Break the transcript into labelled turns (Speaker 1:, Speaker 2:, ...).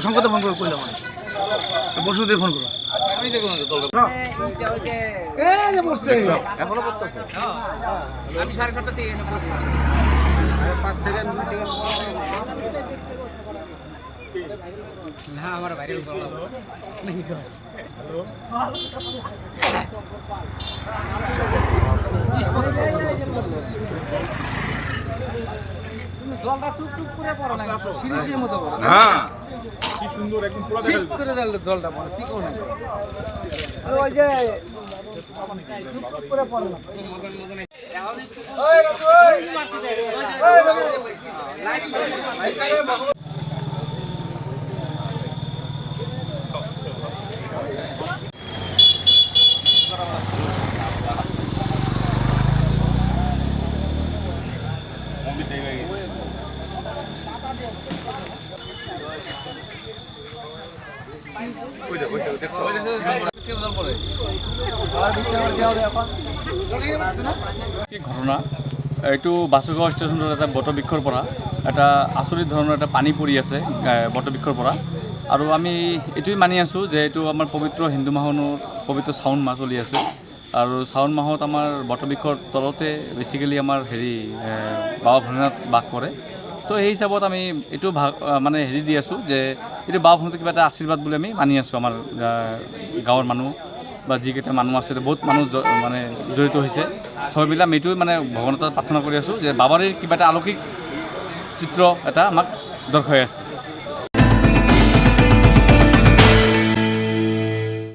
Speaker 1: সংকটে ফোন করে কইলাম বসুদের ফোন করো
Speaker 2: আমি 7:30 থেকে না আমার বাইরে জলটা টুকটুক করে পড়ে না সিরিজের মতো পড়ে
Speaker 3: হ্যাঁ
Speaker 2: কি সুন্দর একদম পুরো করে জলটা পড়ে চিকন ওই যে টুকটুক করে পড়ে না
Speaker 4: কি ঘটনা এইটো বাসুগাঁও ষ্টেচনৰ এটা বটবৃক্ষৰ পৰা এটা আচৰিত ধৰণৰ এটা পানী পৰি আছে বটবৃক্ষৰ পৰা আৰু আমি এইটোৱে মানি আছোঁ যে এইটো আমাৰ পবিত্ৰ হিন্দু মাহৰ পবিত্ৰ শাওণ মাহ চলি আছে আৰু শাওণ মাহত আমাৰ বটবৃক্ষৰ তলতে বেছিকেলি আমাৰ বাবা ভোলেনাথ বাস কৰে তো সেই হিচাপত আমি এইটো মানে দি আছোঁ যে এইটো বাবা ভোলেনাথৰ কিবা এটা আশীৰ্বাদ বুলি আমি মানি আছোঁ আমাৰ গাঁৱৰ মানুহ বা যিকেইটা মানুহ আছে বহুত মানুহ মানে জড়িত হৈছে সববিলাক আমি এইটোৱে মানে ভগৱানৰ তাত প্ৰাৰ্থনা কৰি আছোঁ যে বাবাৰে কিবা এটা অলৌকিক চিত্ৰ এটা আমাক দৰ্শাই আছে।